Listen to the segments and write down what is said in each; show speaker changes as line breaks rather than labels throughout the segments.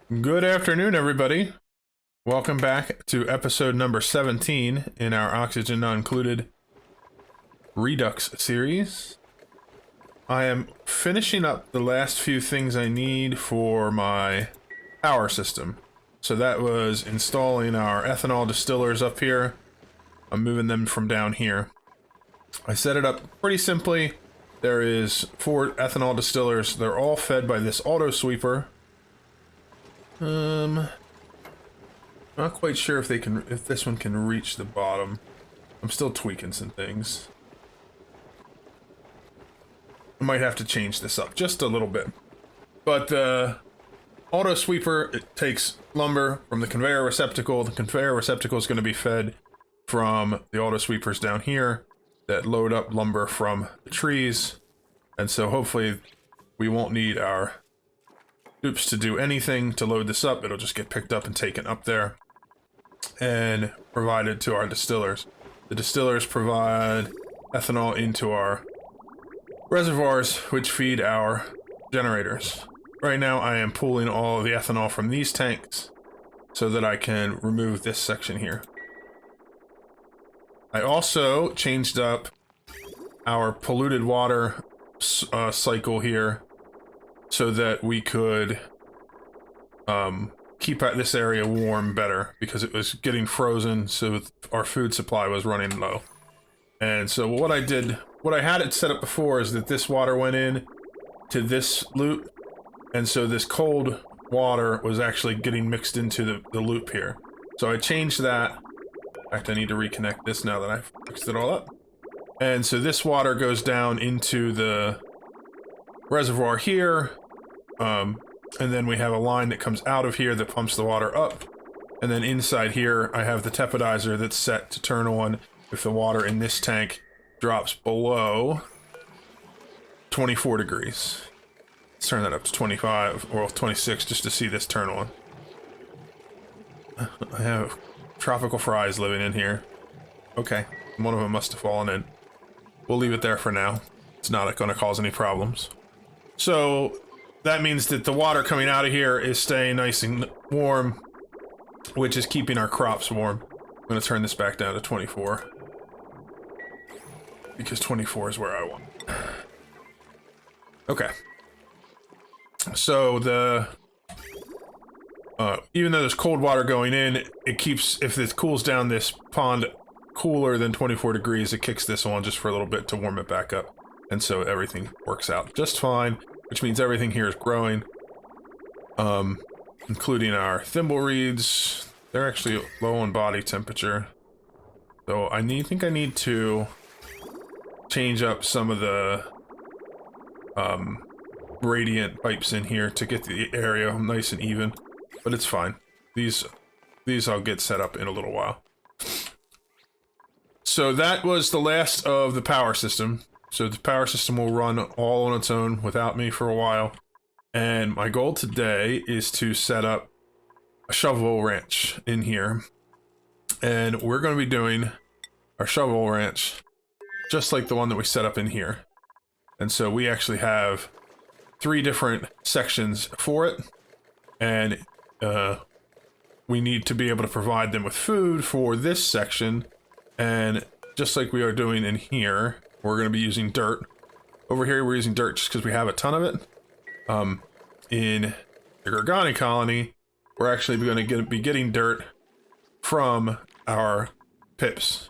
Good afternoon, everybody. Welcome back to episode number 17 in our Oxygen Not Included Redux series. I am finishing up the last few things I need for my power system. So that was installing our ethanol distillers up here. I'm moving them from down here. I set it up pretty simply. There is 4 ethanol distillers. They're all fed by this auto sweeper. Not quite sure if this one can reach the bottom. I'm still tweaking some things. I might have to change this up just a little bit. But the auto sweeper, it takes lumber from the conveyor receptacle. The conveyor receptacle is going to be fed from the auto sweepers down here that load up lumber from the trees. And so hopefully we won't need our oops to do anything to load this up. It'll just get picked up and taken up there and provided to our distillers. The distillers provide ethanol into our reservoirs, which feed our generators. Right now I am pulling all of the ethanol from these tanks so that I can remove this section here. I also changed up our polluted water cycle here so that we could keep this area warm better, because it was getting frozen, so our food supply was running low. And so what I had it set up before is that this water went in to this loop, and so this cold water was actually getting mixed into the loop here. So I changed that. In fact, I need to reconnect this now that I've fixed it all up. And so this water goes down into the reservoir here, and then we have a line that comes out of here that pumps the water up, and then inside here I have the tepidizer that's set to turn on if the water in this tank drops below 24 degrees. Let's turn that up to 25 or 26 just to see this turn on. I have tropical fries living in here. Okay, one of them must have fallen in. We'll leave it there for now. It's not going to cause any problems. So that means that the water coming out of here is staying nice and warm, which is keeping our crops warm. I'm going to turn this back down to 24, because 24 is where I want. Okay. So even though there's cold water going in, it keeps, if it cools down this pond cooler than 24 degrees, it kicks this on just for a little bit to warm it back up. And so everything works out just fine, which means everything here is growing, including our thimble reeds. They're actually low on body temperature. So I think I need to change up some of the radiant pipes in here to get the area nice and even, but it's fine. These I'll get set up in a little while. So that was the last of the power system. So the power system will run all on its own without me for a while. And my goal today is to set up a shovel ranch in here. And we're going to be doing our shovel ranch just like the one that we set up in here. And so we actually have 3 different sections for it. And we need to be able to provide them with food for this section. And just like we are doing in here, we're going to be using dirt. Over here, we're using dirt just because we have a ton of it. In the Gorgani colony, we're actually going to be getting dirt from our pips.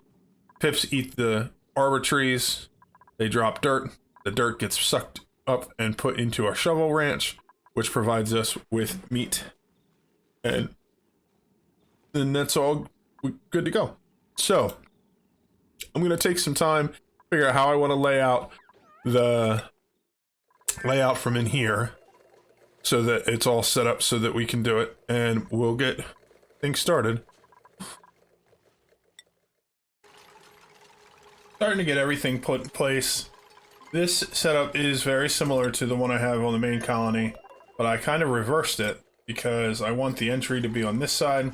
Pips eat the arbor trees. They drop dirt. The dirt gets sucked up and put into our shovel ranch, which provides us with meat. And then that's all good to go. So I'm going to take some time, figure out how I want to lay out the layout from in here so that it's all set up so that we can do it, and we'll get things started. Starting to get everything put in place. This setup is very similar to the one I have on the main colony, but I kind of reversed it because I want the entry to be on this side,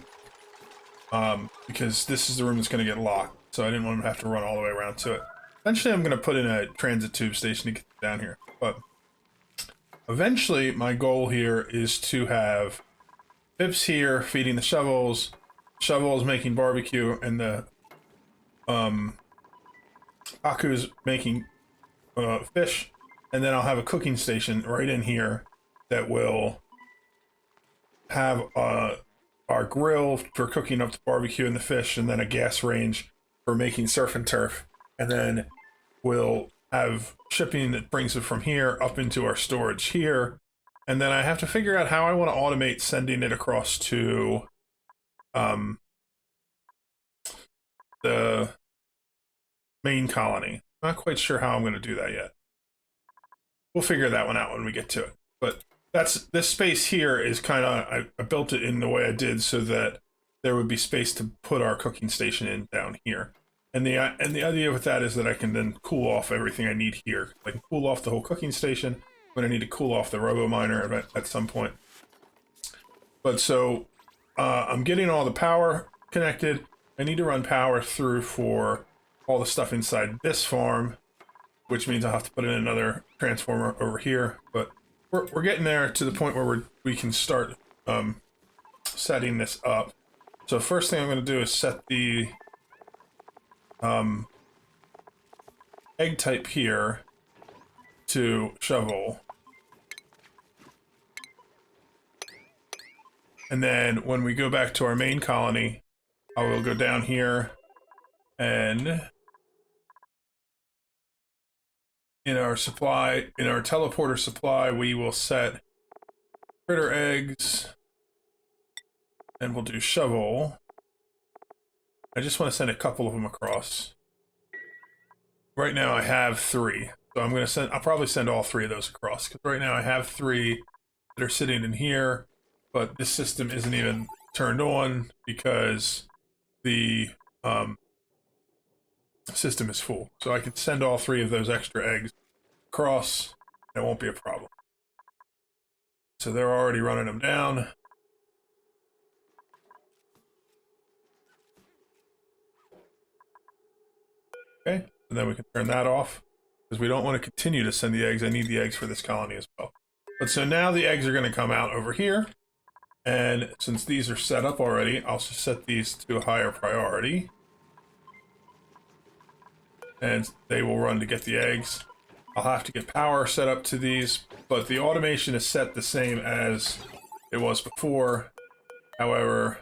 because this is the room that's going to get locked. So I didn't want to have to run all the way around to it. Eventually I'm going to put in a transit tube station to get down here. But eventually my goal here is to have Pip's here feeding the shovels. Shovel's making barbecue, and the Aku's making fish. And then I'll have a cooking station right in here that will have our grill for cooking up the barbecue and the fish, and then a gas range for making surf and turf. And then we'll have shipping that brings it from here up into our storage here. And then I have to figure out how I want to automate sending it across to the main colony. Not quite sure how I'm going to do that yet. We'll figure that one out when we get to it. But this space here is kind of, I built it in the way I did so that there would be space to put our cooking station in down here. And the idea with that is that I can then cool off everything I need here. I can cool off the whole cooking station when I need to cool off the robo miner at some point. But so I'm getting all the power connected. I need to run power through for all the stuff inside this farm, which means I'll have to put in another transformer over here. But we're getting there to the point where we can start setting this up. So first thing I'm going to do is set the egg type here to shovel. And then when we go back to our main colony, I will go down here and in our teleporter supply, we will set critter eggs and we'll do shovel. I just want to send a couple of them across. Right now I have 3. So I'll probably send all 3 of those across. Because right now I have 3 that are sitting in here, but this system isn't even turned on because the system is full. So I can send all 3 of those extra eggs across, and it won't be a problem. So they're already running them down. Okay, and then we can turn that off because we don't want to continue to send the eggs. I need the eggs for this colony as well. But so now the eggs are going to come out over here. And since these are set up already, I'll just set these to a higher priority. And they will run to get the eggs. I'll have to get power set up to these, but the automation is set the same as it was before. However,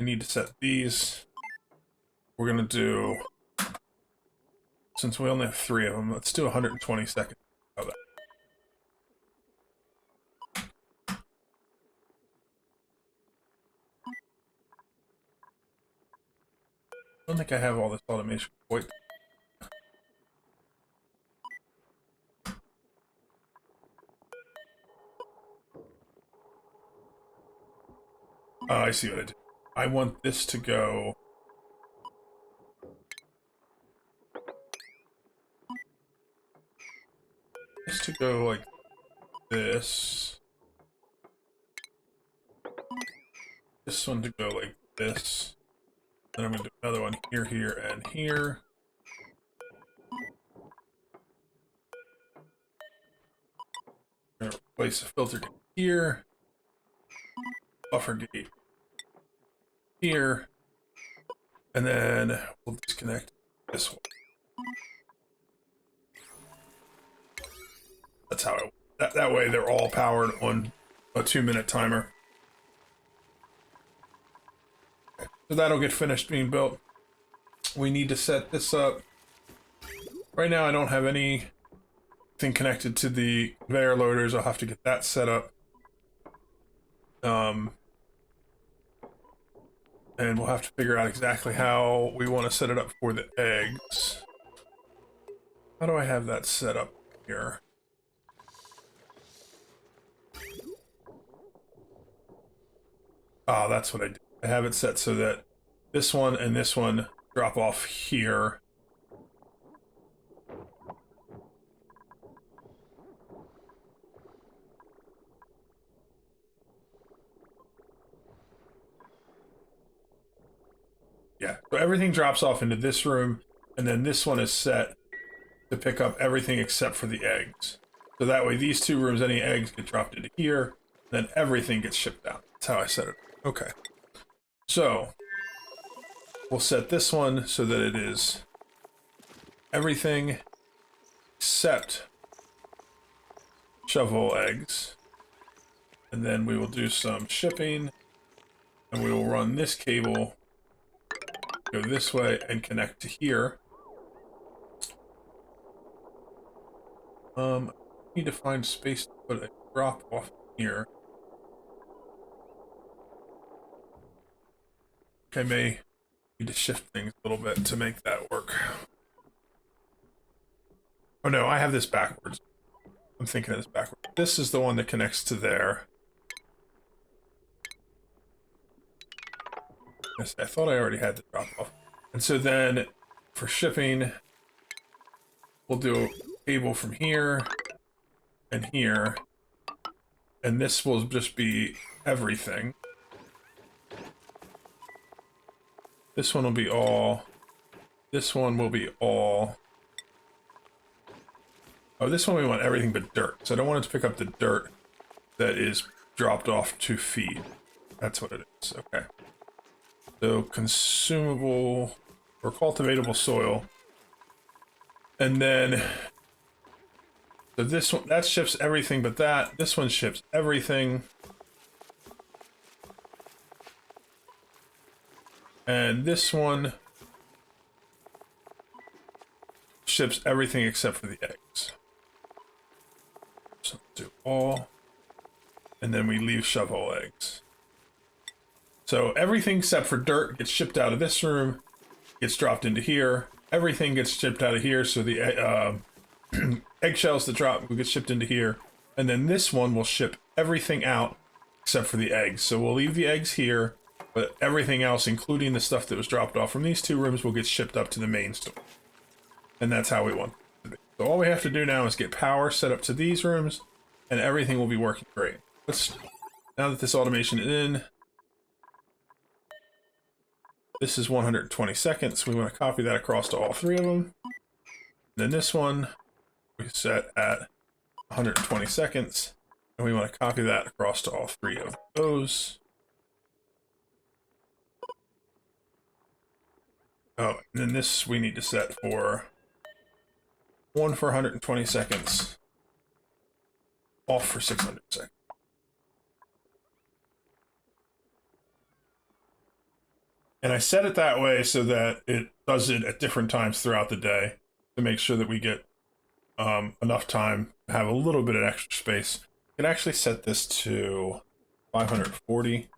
I need to set these. We're going to do, since we only have 3 of them, let's do 120 seconds of that. I don't think I have all this automation. Wait. I see what I did. I want this to go... This to go like this. This one to go like this. Then I'm going to do another one here, here, and here. I'm going to place a filter gate here. Buffer gate here. And then we'll disconnect this one. That's how that way they're all powered on a 2-minute timer. Okay. So that'll get finished being built. We need to set this up. Right now I don't have anything connected to the conveyor loaders. I'll have to get that set up. And we'll have to figure out exactly how we want to set it up for the eggs. How do I have that set up here? Ah, that's what I did. I have it set so that this one and this one drop off here. Yeah, so everything drops off into this room, and then this one is set to pick up everything except for the eggs. So that way these 2 rooms, any eggs get dropped into here, Then everything gets shipped out. That's how I set it. Okay. So we'll set this one so that it is everything except shovel eggs. And then we will do some shipping, and we will run this cable, go this way, and connect to here. Need to find space to put a drop off here. I may need to shift things a little bit to make that work. Oh no, I have this backwards. I'm thinking of this backwards. This is the one that connects to there. Yes, I thought I already had the drop off. And so then for shipping, we'll do a cable from here and here. And this will just be everything. This one will be all. This one will be all. Oh, this one we want everything but dirt. So I don't want it to pick up the dirt that is dropped off to feed. That's what it is. Okay. So consumable or cultivatable soil. And then so this one, that ships everything but that. This one ships everything. And this one ships everything except for the eggs. So do all. And then we leave shovel eggs. So everything except for dirt gets shipped out of this room, gets dropped into here. Everything gets shipped out of here, so the eggshells that drop will get shipped into here. And then this one will ship everything out except for the eggs. So we'll leave the eggs here, but everything else, including the stuff that was dropped off from these two rooms, will get shipped up to the main store. And that's how we want it to be. So all we have to do now is get power set up to these rooms, and everything will be working great. Now that this automation is in, this is 120 seconds. We want to copy that across to all three of them. Then this one we set at 120 seconds, and we want to copy that across to all three of those. Oh, and then this we need to set for one for 120 seconds, off for 600 seconds. And I set it that way so that it does it at different times throughout the day to make sure that we get enough time to have a little bit of extra space. You can actually set this to 540.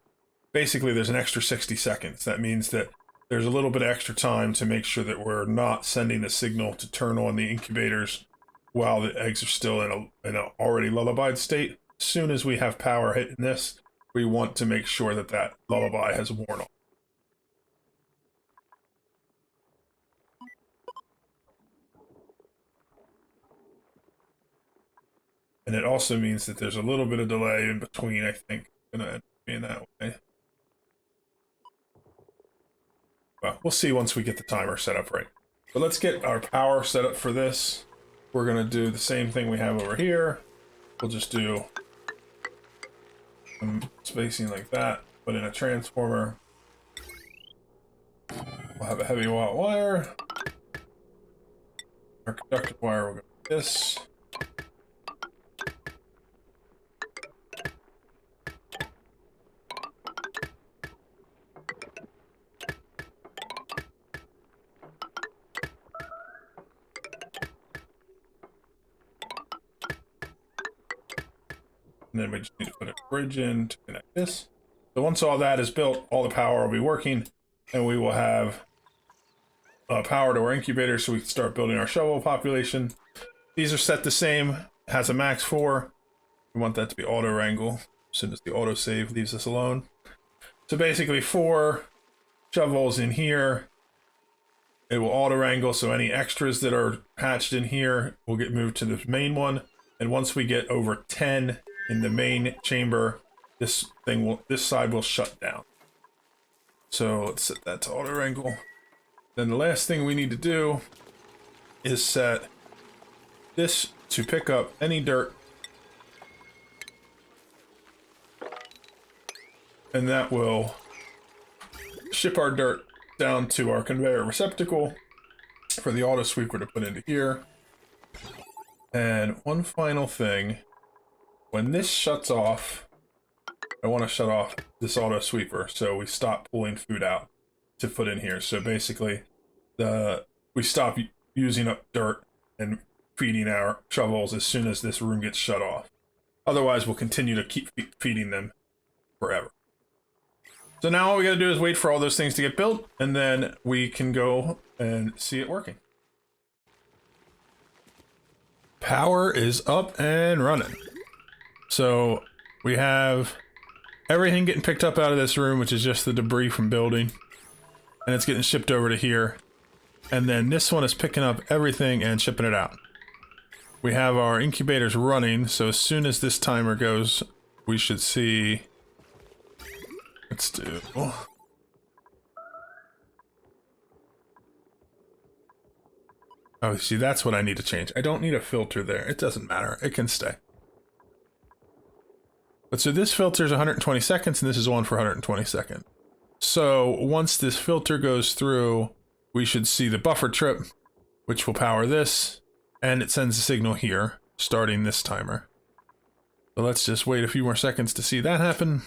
Basically, there's an extra 60 seconds. That means that there's a little bit of extra time to make sure that we're not sending the signal to turn on the incubators while the eggs are still in an already lullabied state. As soon as we have power hitting this, we want to make sure that that lullaby has worn off. And it also means that there's a little bit of delay in between, I think, gonna end up being that way. Well, we'll see once we get the timer set up right. But let's get our power set up for this. We're gonna do the same thing we have over here. We'll just do some spacing like that, put in a transformer. We'll have a heavy watt wire. Our conductive wire will go like this. And then we just need to put a bridge in to connect this. So once all that is built, all the power will be working, and we will have power to our incubator so we can start building our shovel population. These are set the same. It has a max 4. We want that to be auto wrangle as soon as the autosave leaves us alone. So basically 4 shovels in here. It will auto wrangle, so any extras that are hatched in here will get moved to the main one. And once we get over 10 in the main chamber, this side will shut down. So let's set that to auto wrangle. Then the last thing we need to do is set this to pick up any dirt and that will ship our dirt down to our conveyor receptacle for the auto sweeper to put into here. And one final thing, when this shuts off, I want to shut off this auto sweeper so we stop pulling food out to put in here. So basically, we stop using up dirt and feeding our shovels as soon as this room gets shut off. Otherwise, we'll continue to keep feeding them forever. So now all we gotta do is wait for all those things to get built, and then we can go and see it working. Power is up and running. So we have everything getting picked up out of this room, which is just the debris from building, and it's getting shipped over to here. And then this one is picking up everything and shipping it out. We have our incubators running, so as soon as this timer goes, we should see... Let's do... Oh, see, that's what I need to change. I don't need a filter there. It doesn't matter. It can stay. But so this filter is 120 seconds, and this is one for 120 seconds. So once this filter goes through, we should see the buffer trip, which will power this, and it sends a signal here, starting this timer. So let's just wait a few more seconds to see that happen.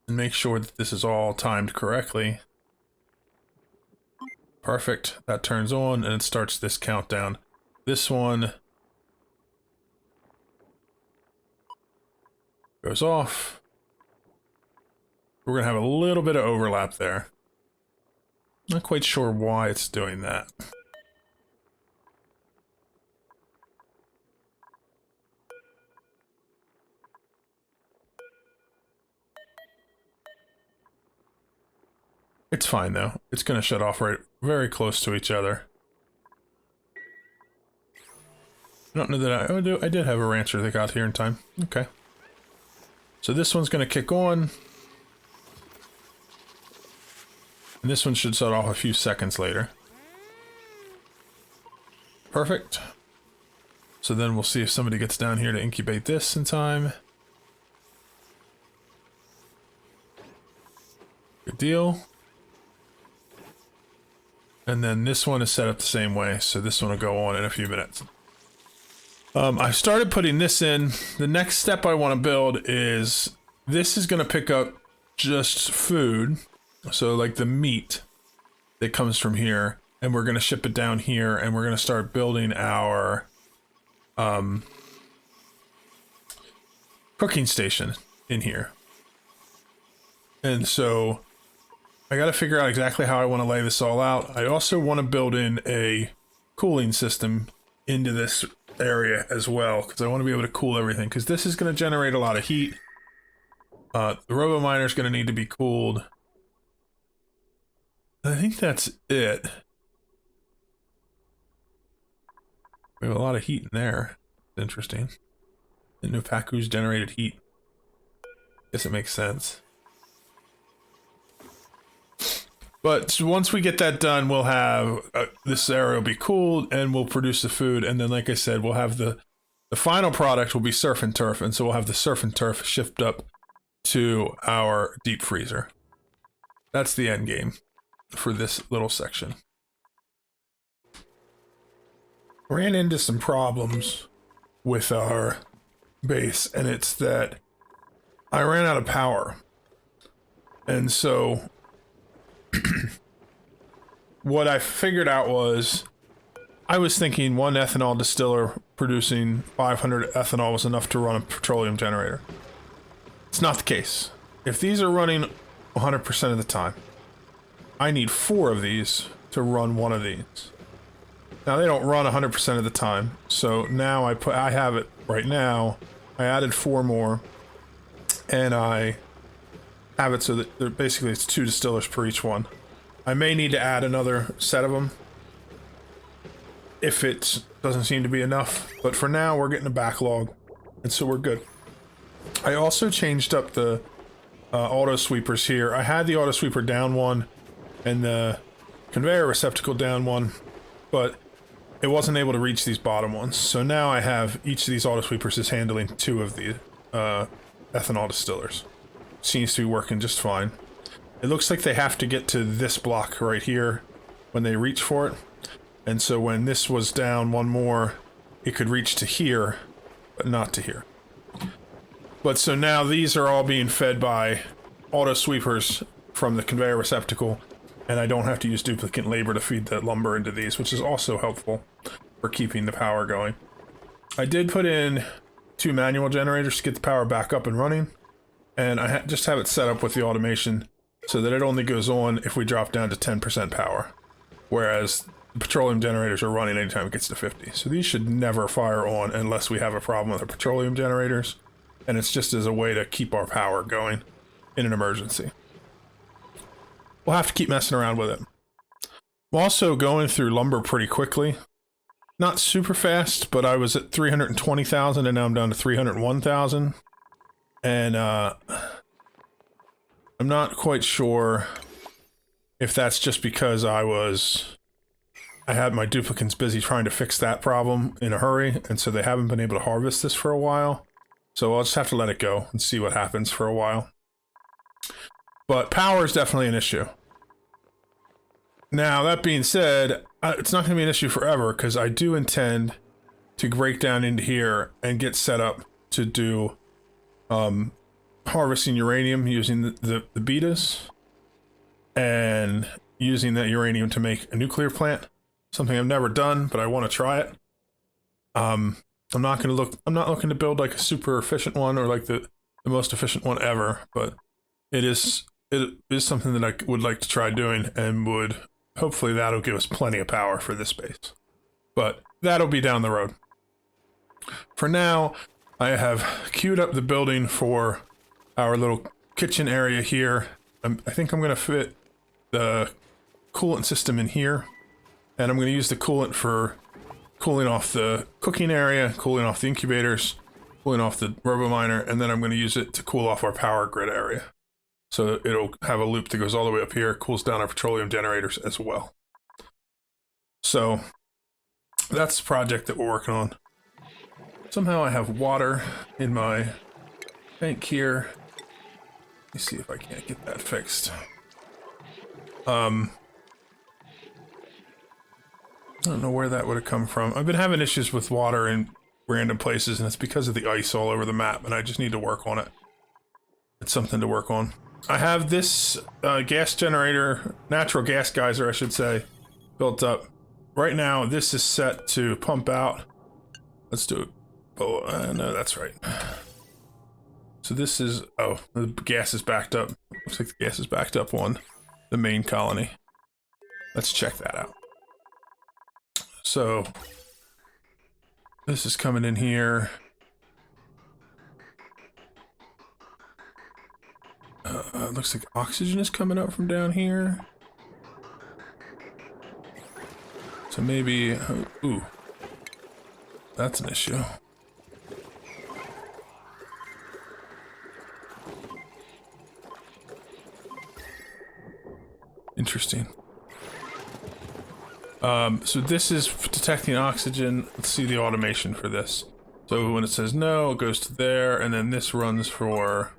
And make sure that this is all timed correctly. Perfect. That turns on and it starts this countdown. This one goes off. We're going to have a little bit of overlap there. Not quite sure why it's doing that. It's fine though. It's going to shut off right very close to each other. I don't know that I did have a rancher that got here in time. Okay. So this one's going to kick on. And this one should shut off a few seconds later. Perfect. So then we'll see if somebody gets down here to incubate this in time. Good deal. And then this one is set up the same way, so this one will go on in a few minutes. I started putting this in. The next step I want to build is, this is going to pick up just food, so like the meat that comes from here, and we're going to ship it down here, and we're going to start building our cooking station in here. And so I got to figure out exactly how I want to lay this all out. I also want to build in a cooling system into this area as well, because I want to be able to cool everything, because this is going to generate a lot of heat. The RoboMiner is going to need to be cooled. I think that's it. We have a lot of heat in there. Interesting. The Nupaku's generated heat. Guess it makes sense. But once we get that done, we'll have this area will be cooled, and we'll produce the food. And then, like I said, we'll have the final product will be surf and turf, and so we'll have the surf and turf shipped up to our deep freezer. That's the end game for this little section. Ran into some problems with our base, and it's that I ran out of power, and so what I figured out was, I was thinking one ethanol distiller producing 500 ethanol was enough to run a petroleum generator. It's not the case. If these are running 100% of the time, I need 4 of these to run one of these. Now they don't run 100% of the time, so now I have it right now. I added 4 more, and I have it so that basically it's 2 distillers per each one. I may need to add another set of them if it doesn't seem to be enough, but for now we're getting a backlog, and so we're good. I also changed up the auto sweepers here. I had the auto sweeper down one and the conveyor receptacle down one, but it wasn't able to reach these bottom ones. So now I have each of these auto sweepers is handling 2 of the ethanol distillers. Seems to be working just fine. It looks like they have to get to this block right here when they reach for it. And so when this was down one more, it could reach to here, but not to here. But so now these are all being fed by auto sweepers from the conveyor receptacle, and I don't have to use duplicate labor to feed the lumber into these, which is also helpful for keeping the power going. I did put in 2 manual generators to get the power back up and running, and I just have it set up with the automation so that it only goes on if we drop down to 10% power, whereas the petroleum generators are running anytime it gets to 50. So these should never fire on unless we have a problem with the petroleum generators, and it's just as a way to keep our power going in an emergency. We'll have to keep messing around with it. I'm also going through lumber pretty quickly. Not super fast, but I was at 320,000 and now I'm down to 301,000. And I'm not quite sure if that's just because I had my duplicants busy trying to fix that problem in a hurry, and so they haven't been able to harvest this for a while. So I'll just have to let it go and see what happens for a while. But power is definitely an issue. Now, that being said, it's not going to be an issue forever, because I do intend to break down into here and get set up to do harvesting uranium using the betas, and using that uranium to make a nuclear plant. Something I've never done, but I want to try it. I'm not looking to build like a super efficient one or like the most efficient one ever, but it is something that I would like to try doing, and would hopefully that'll give us plenty of power for this base. But that'll be down the road. For now, I have queued up the building for our little kitchen area here. I think I'm going to fit the coolant system in here, and I'm going to use the coolant for cooling off the cooking area, cooling off the incubators, cooling off the RoboMiner, and then I'm going to use it to cool off our power grid area. So it'll have a loop that goes all the way up here, cools down our petroleum generators as well. So that's the project that we're working on. Somehow I have water in my tank here. Let me see if I can't get that fixed. I don't know where that would have come from. I've been having issues with water in random places, and it's because of the ice all over the map, and I just need to work on it. It's something to work on. I have this gas generator, natural gas geyser, I should say, built up. Right now, this is set to pump out. Let's do it. Oh, no, that's right. So this is, oh, the gas is backed up. Looks like the gas is backed up on the main colony. Let's check that out. So this is coming in here. Looks like oxygen is coming up from down here. So maybe, ooh, that's an issue. Interesting. So this is detecting oxygen. Let's see the automation for this. So when it says no, it goes to there, and then this runs for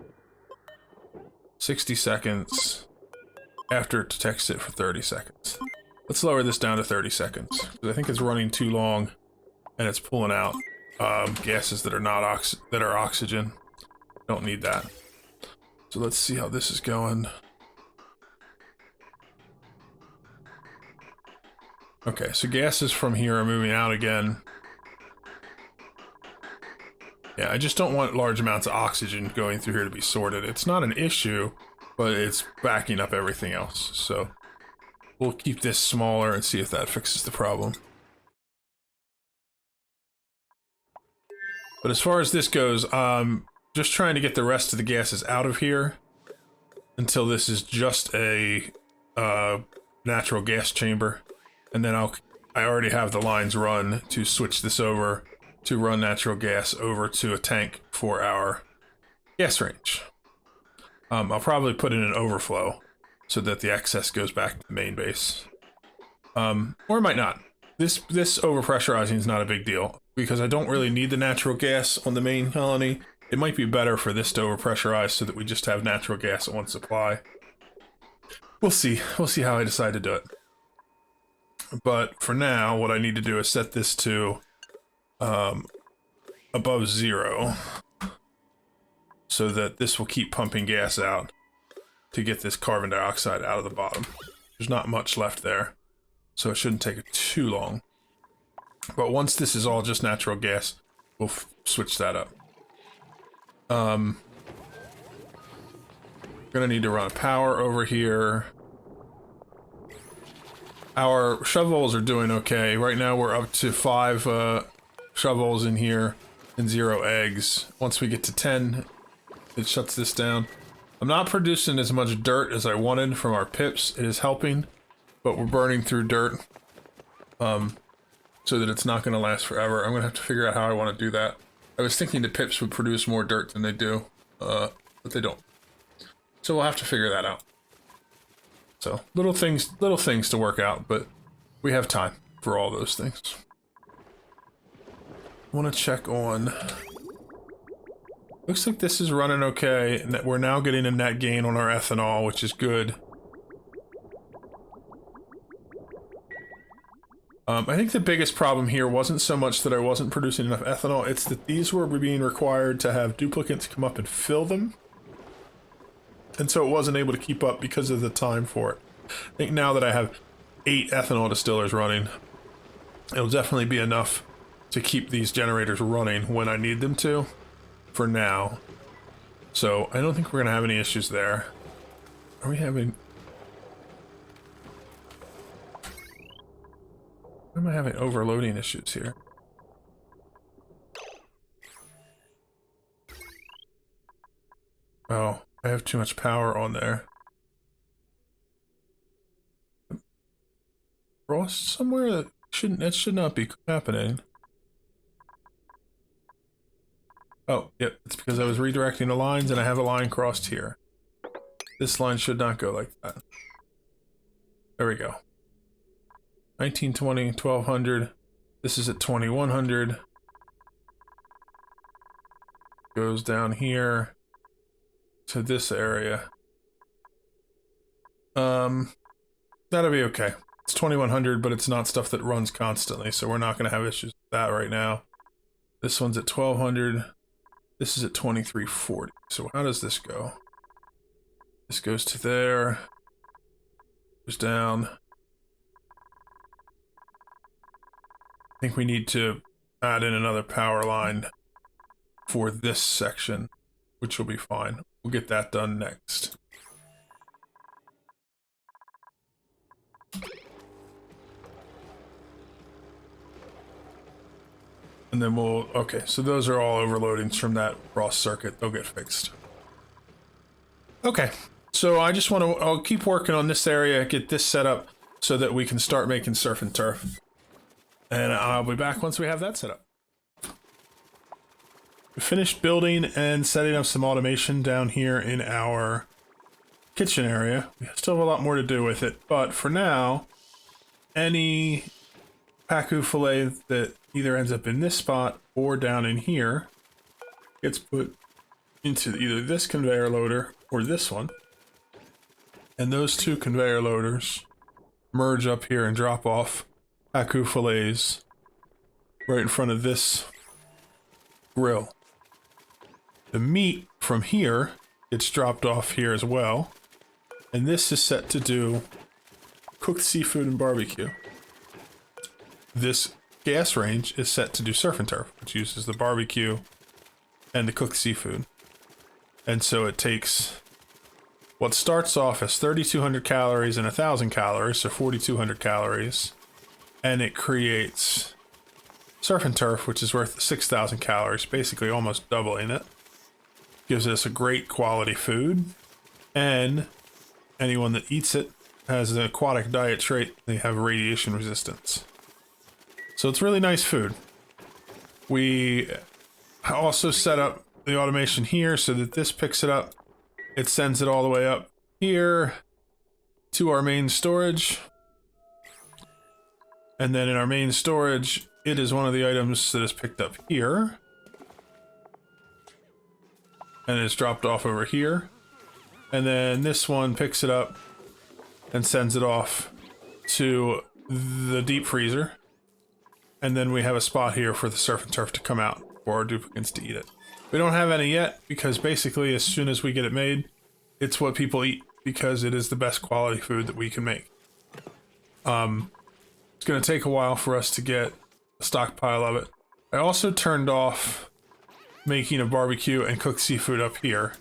60 seconds after it detects it for 30 seconds. Let's lower this down to 30 seconds, because I think it's running too long, and it's pulling out gases that are not oxygen. Don't need that. So let's see how this is going. Okay, so gases from here are moving out again. Yeah, I just don't want large amounts of oxygen going through here to be sorted. It's not an issue, but it's backing up everything else. So we'll keep this smaller and see if that fixes the problem. But as far as this goes, just trying to get the rest of the gases out of here until this is just a natural gas chamber. And then I already have the lines run to switch this over to run natural gas over to a tank for our gas range. I'll probably put in an overflow so that the excess goes back to the main base. Or it might not. This overpressurizing is not a big deal because I don't really need the natural gas on the main colony. It might be better for this to overpressurize so that we just have natural gas at one supply. We'll see. We'll see how I decide to do it. But for now, what I need to do is set this to above 0 so that this will keep pumping gas out to get this carbon dioxide out of the bottom. There's not much left there, so it shouldn't take it too long. But once this is all just natural gas, we'll switch that up. Gonna need to run power over here. Our shovels are doing okay. Right now we're up to 5 shovels in here and 0 eggs. Once we get to 10, it shuts this down. I'm not producing as much dirt as I wanted from our pips. It is helping, but we're burning through dirt so that it's not going to last forever. I'm going to have to figure out how I want to do that. I was thinking the pips would produce more dirt than they do, but they don't. So we'll have to figure that out. So little things to work out, but we have time for all those things. I want to check on. Looks like this is running okay, and that we're now getting a net gain on our ethanol, which is good. I think the biggest problem here wasn't so much that I wasn't producing enough ethanol, it's that these were being required to have duplicates come up and fill them. And so it wasn't able to keep up because of the time for it. I think now that I have 8 ethanol distillers running, it'll definitely be enough to keep these generators running when I need them to, for now. So I don't think we're going to have any issues there. Are we having... Why am I having overloading issues here? Oh, I have too much power on there. Frost somewhere that should not be happening. Oh, yep, it's because I was redirecting the lines and I have a line crossed here. This line should not go like that. There we go. 1920, 1200. This is at 2100. Goes down here to this area. That'll be okay. It's 2100, but it's not stuff that runs constantly, so we're not going to have issues with that right now. This one's at 1200. This is at 2340. So how does this go? This goes to there. Goes down. I think we need to add in another power line for this section, which will be fine. We'll get that done next. And then we'll... Okay, so those are all overloadings from that Frost circuit. They'll get fixed. Okay, so I just want to... I'll keep working on this area, get this set up so that we can start making surf and turf. And I'll be back once we have that set up. We finished building and setting up some automation down here in our kitchen area. We still have a lot more to do with it, but for now, any pacu fillet that either ends up in this spot or down in here gets put into either this conveyor loader or this one. And those two conveyor loaders merge up here and drop off pacu fillets right in front of this grill. The meat from here gets dropped off here as well, and this is set to do cooked seafood and barbecue. This gas range is set to do surf and turf, which uses the barbecue and the cooked seafood. And so it takes what starts off as 3,200 calories and 1,000 calories, so 4,200 calories, and it creates surf and turf, which is worth 6,000 calories, basically almost doubling it. Gives us a great quality food, and anyone that eats it has an aquatic diet trait. They have radiation resistance. So it's really nice food. We also set up the automation here so that this picks it up. It sends it all the way up here to our main storage. And then in our main storage, it is one of the items that is picked up here. and it's dropped off over here. And then this one picks it up and sends it off to the deep freezer. And then we have a spot here for the surf and turf to come out for our duplicants to eat it. We don't have any yet because basically as soon as we get it made, it's what people eat because it is the best quality food that we can make. It's going to take a while for us to get a stockpile of it. I also turned off making a barbecue and cooked seafood up here.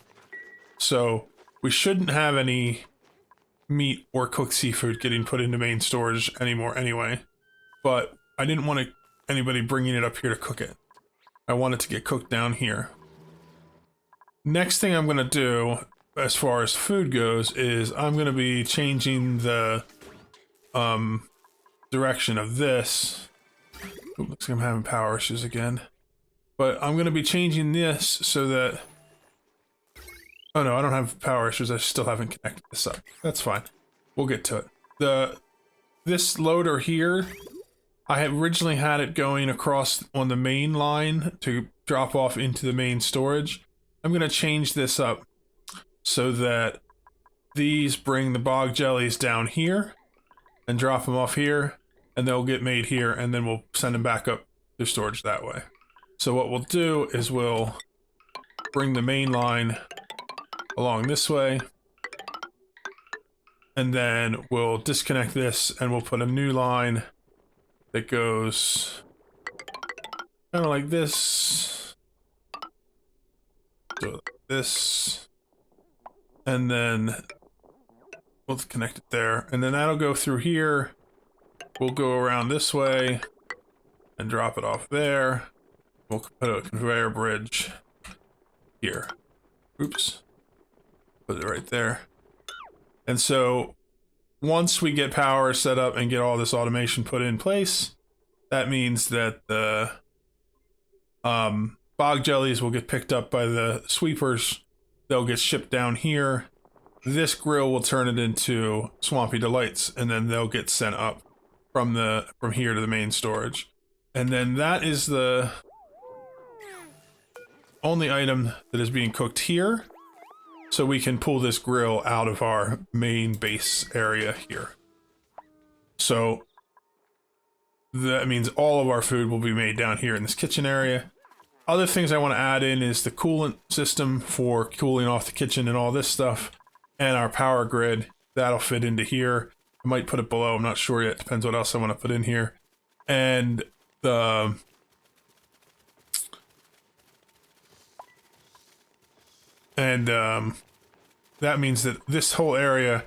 So we shouldn't have any meat or cooked seafood getting put into main storage anymore anyway. But I didn't want anybody bringing it up here to cook it. I want it to get cooked down here. Next thing I'm going to do, as far as food goes, is I'm going to be changing the direction of this. Ooh, looks like I'm having power issues again. But I'm going to be changing this so that... Oh no, I don't have power issues. I still haven't connected this up. That's fine. We'll get to it. This loader here, I had originally had it going across on the main line to drop off into the main storage. I'm going to change this up so that these bring the bog jellies down here and drop them off here, and they'll get made here, and then we'll send them back up to storage that way. So what we'll do is we'll bring the main line along this way, and then we'll disconnect this and we'll put a new line that goes kind of like this, so like this, and then we'll connect it there, and then that'll go through here. We'll go around this way and drop it off there. We'll put a conveyor bridge here. Oops. Put it right there. And so once we get power set up and get all this automation put in place, that means that the bog jellies will get picked up by the sweepers. They'll get shipped down here. This grill will turn it into Swampy Delights, and then they'll get sent up from here to the main storage. And then that is the only item that is being cooked here. So we can pull this grill out of our main base area here. So that means all of our food will be made down here in this kitchen area. Other things I want to add in is the coolant system for cooling off the kitchen and all this stuff. And our power grid, that'll fit into here. I might put it below, I'm not sure yet. Depends what else I want to put in here. And the... that means that this whole area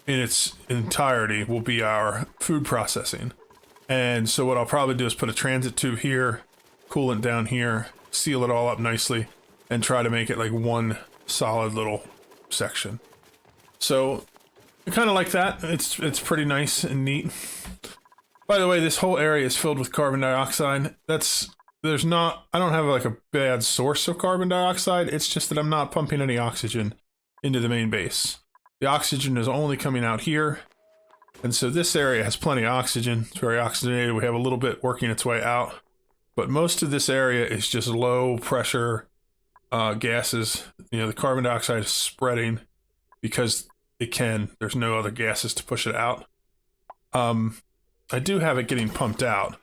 in its entirety will be our food processing. And so what I'll probably do is put a transit tube here, coolant down here, seal it all up nicely, and try to make it like one solid little section. So I kind of like that. It's pretty nice and neat. By the way, this whole area is filled with carbon dioxide. I don't have like a bad source of carbon dioxide. It's just that I'm not pumping any oxygen into the main base. The oxygen is only coming out here. And so this area has plenty of oxygen. It's very oxygenated. We have a little bit working its way out. But most of this area is just low pressure gases. You know, the carbon dioxide is spreading because it can. There's no other gases to push it out. I do have it getting pumped out,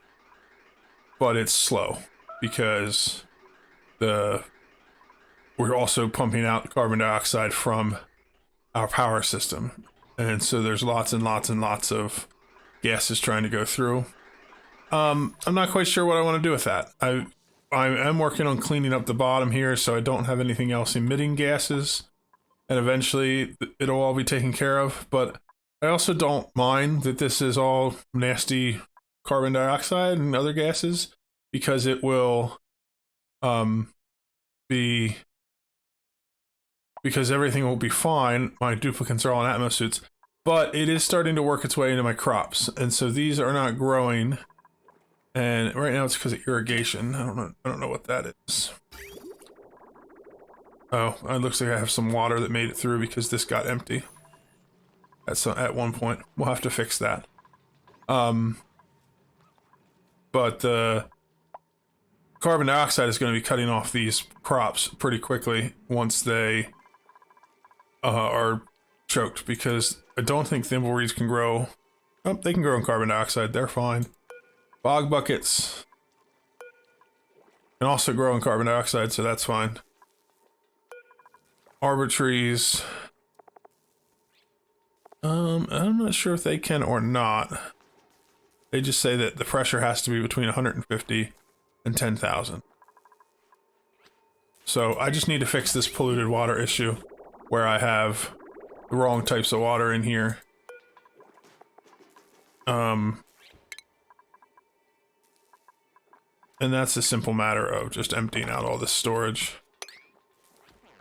but it's slow because we're also pumping out carbon dioxide from our power system. And so there's lots and lots and lots of gases trying to go through. I'm not quite sure what I want to do with that. I am working on cleaning up the bottom here so I don't have anything else emitting gases. And eventually it'll all be taken care of. But I also don't mind that this is all nasty carbon dioxide and other gases, because it will because everything will be fine. My duplicants are all in atmosuits, but it is starting to work its way into my crops, and so these are not growing. And right now it's because of irrigation. I don't know what that is. Oh, it looks like I have some water that made it through because this got empty at one point. We'll have to fix that. But the carbon dioxide is going to be cutting off these crops pretty quickly once they are choked, because I don't think thimbleweeds can grow. Oh, they can grow in carbon dioxide. They're fine. Bog buckets can also grow in carbon dioxide, so that's fine. Arbor trees. I'm not sure if they can or not. They just say that the pressure has to be between 150 and 10,000. So I just need to fix this polluted water issue where I have the wrong types of water in here. And that's a simple matter of just emptying out all this storage.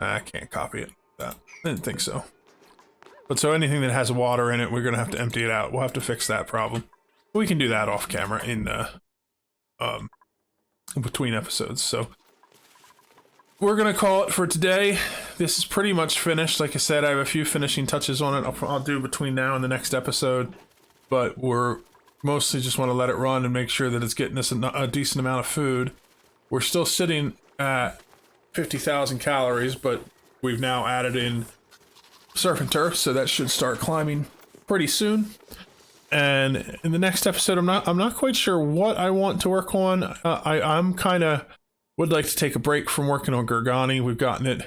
I can't copy it. That I didn't think so. But so anything that has water in it, we're gonna have to empty it out. We'll have to fix that problem. We can do that off camera in between episodes. So we're gonna call it for today. This is pretty much finished. Like I said, I have a few finishing touches on it. I'll do between now and the next episode. But we're mostly just want to let it run and make sure that it's getting us a decent amount of food. We're still sitting at 50,000 calories, but we've now added in surf and turf, so that should start climbing pretty soon. And in the next episode, I'm not quite sure what I want to work on. I'm kind of would like to take a break from working on Gorgani. We've gotten it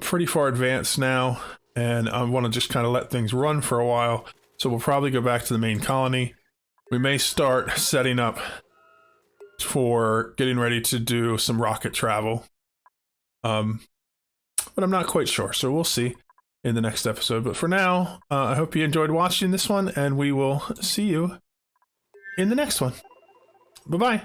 pretty far advanced now, and I want to just kind of let things run for a while. So we'll probably go back to the main colony. We may start setting up for getting ready to do some rocket travel. But I'm not quite sure, so we'll see in the next episode. But for now, I hope you enjoyed watching this one, and we will see you in the next one. Bye-bye.